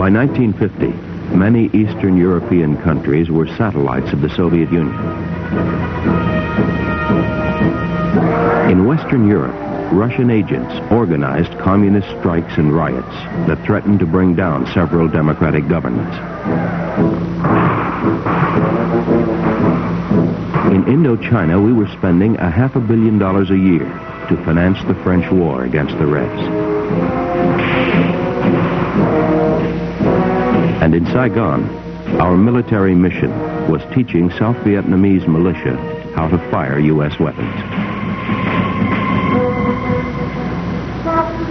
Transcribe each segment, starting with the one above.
By 1950, many Eastern European countries were satellites of the Soviet Union. In Western Europe, Russian agents organized communist strikes and riots that threatened to bring down several democratic governments. In Indochina, we were spending $500 million a year to finance the French war against the Reds. And in Saigon, our military mission was teaching South Vietnamese militia how to fire U.S. weapons.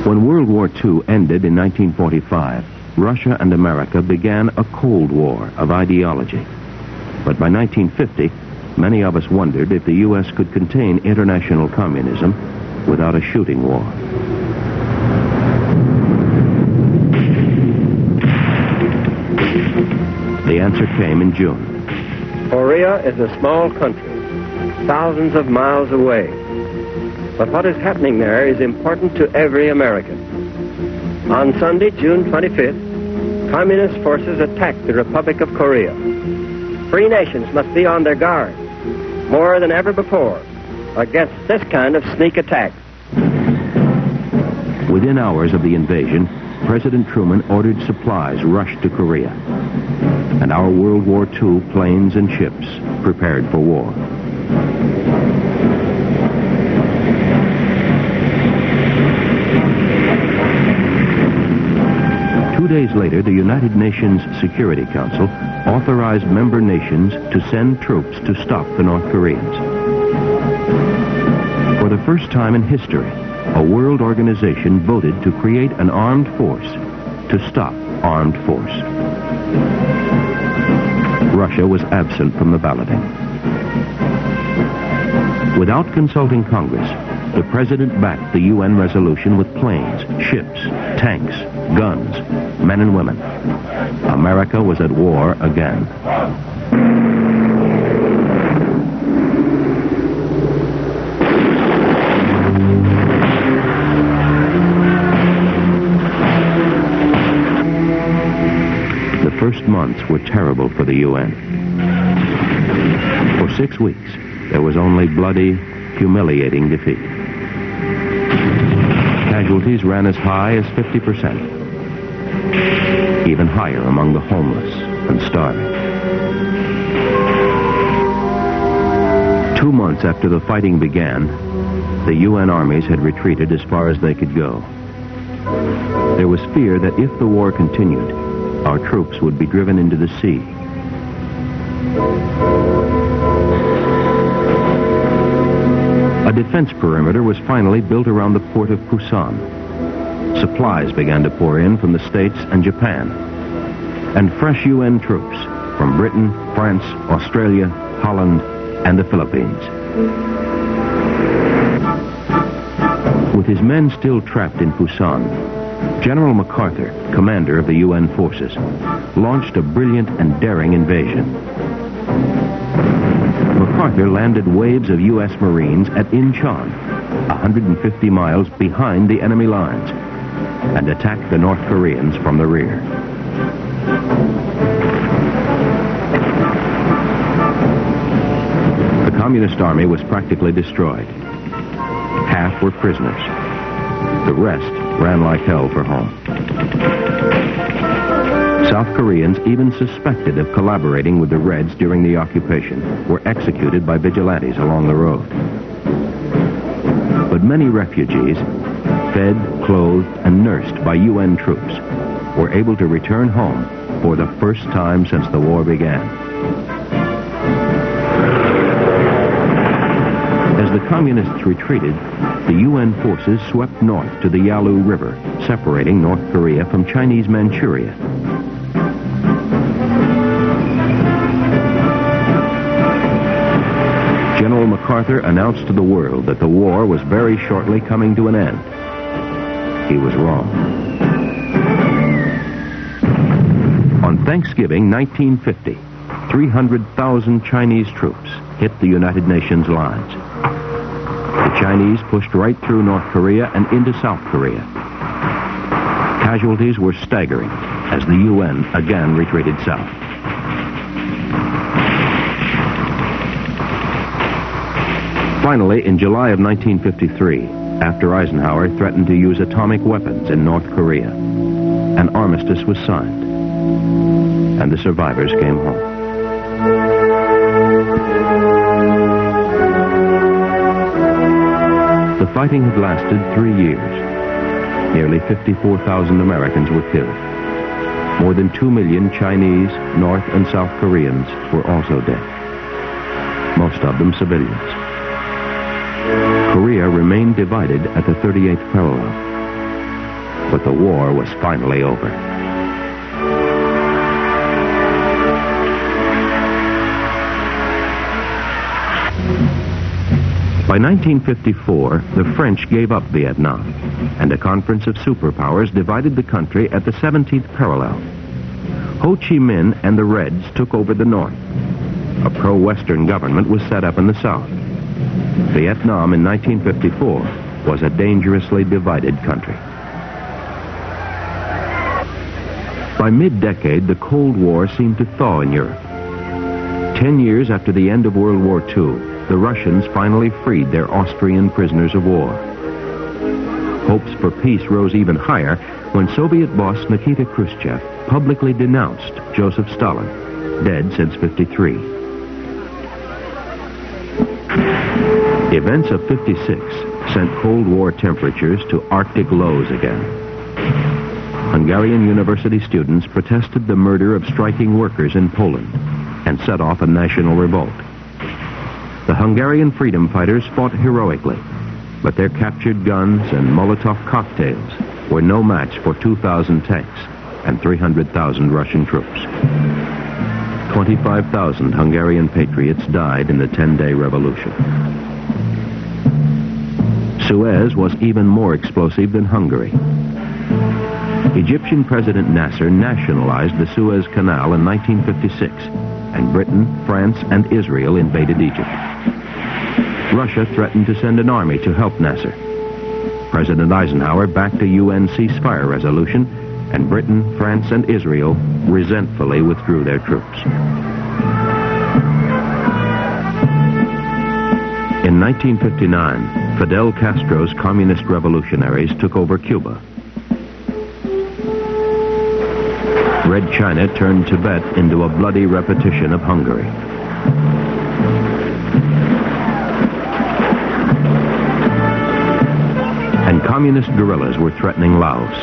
When World War II ended in 1945, Russia and America began a Cold War of ideology. But by 1950, many of us wondered if the U.S. could contain international communism without a shooting war. The answer came in June. Korea is a small country, thousands of miles away. But what is happening there is important to every American. On Sunday, June 25th, communist forces attacked the Republic of Korea. Free nations must be on their guard, more than ever before, against this kind of sneak attack. Within hours of the invasion, President Truman ordered supplies rushed to Korea, and our World War II planes and ships prepared for war. Two days later, the United Nations Security Council authorized member nations to send troops to stop the North Koreans. For the first time in history, a world organization voted to create an armed force to stop armed force. Russia was absent from the balloting. Without consulting Congress, the president backed the UN resolution with planes, ships, tanks, guns, men and women. America was at war again. The first months were terrible for the UN. For 6 weeks, there was only bloody, humiliating defeat. Casualties ran as high as 50%, even higher among the homeless and starving. 2 months after the fighting began, the UN armies had retreated as far as they could go. There was fear that if the war continued, our troops would be driven into the sea. A defense perimeter was finally built around the port of Pusan. Supplies began to pour in from the States and Japan, and fresh UN troops from Britain, France, Australia, Holland, and the Philippines. With his men still trapped in Pusan, General MacArthur, commander of the UN forces, launched a brilliant and daring invasion. MacArthur landed waves of U.S. Marines at Incheon, 150 miles behind the enemy lines, and attacked the North Koreans from the rear. The Communist Army was practically destroyed. Half were prisoners. The rest ran like hell for home. South Koreans, even suspected of collaborating with the Reds during the occupation, were executed by vigilantes along the road. But many refugees, fed, clothed, and nursed by UN troops, were able to return home for the first time since the war began. As the communists retreated, the UN forces swept north to the Yalu River, separating North Korea from Chinese Manchuria. General MacArthur announced to the world that the war was very shortly coming to an end. He was wrong. On Thanksgiving 1950, 300,000 Chinese troops hit the United Nations lines. The Chinese pushed right through North Korea and into South Korea. Casualties were staggering. as the UN again retreated south. Finally, in July of 1953, after Eisenhower threatened to use atomic weapons in North Korea, an armistice was signed, and the survivors came home. The fighting had lasted 3 years. Nearly 54,000 Americans were killed. More than 2 million Chinese, North and South Koreans were also dead, most of them civilians. Korea remained divided at the 38th parallel, but the war was finally over. By 1954, the French gave up Vietnam, and a conference of superpowers divided the country at the 17th parallel. Ho Chi Minh and the Reds took over the North. A pro-Western government was set up in the South. Vietnam in 1954 was a dangerously divided country. By mid-decade, the Cold War seemed to thaw in Europe. 10 years after the end of World War II, the Russians finally freed their Austrian prisoners of war. Hopes for peace rose even higher when Soviet boss Nikita Khrushchev publicly denounced Joseph Stalin, dead since '53. Events of '56 sent Cold War temperatures to Arctic lows again. Hungarian university students protested the murder of striking workers in Poland and set off a national revolt. The Hungarian freedom fighters fought heroically, but their captured guns and Molotov cocktails were no match for 2,000 tanks and 300,000 Russian troops. 25,000 Hungarian patriots died in the 10-day revolution. Suez was even more explosive than Hungary. Egyptian President Nasser nationalized the Suez Canal in 1956, and Britain, France, and Israel invaded Egypt. Russia threatened to send an army to help Nasser. President Eisenhower backed a UN ceasefire resolution, and Britain, France, and Israel resentfully withdrew their troops. In 1959, Fidel Castro's communist revolutionaries took over Cuba. Red China turned Tibet into a bloody repetition of Hungary. And communist guerrillas were threatening Laos.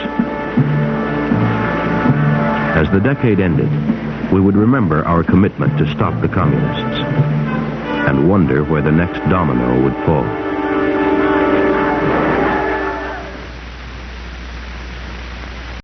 As the decade ended, we would remember our commitment to stop the communists and wonder where the next domino would fall.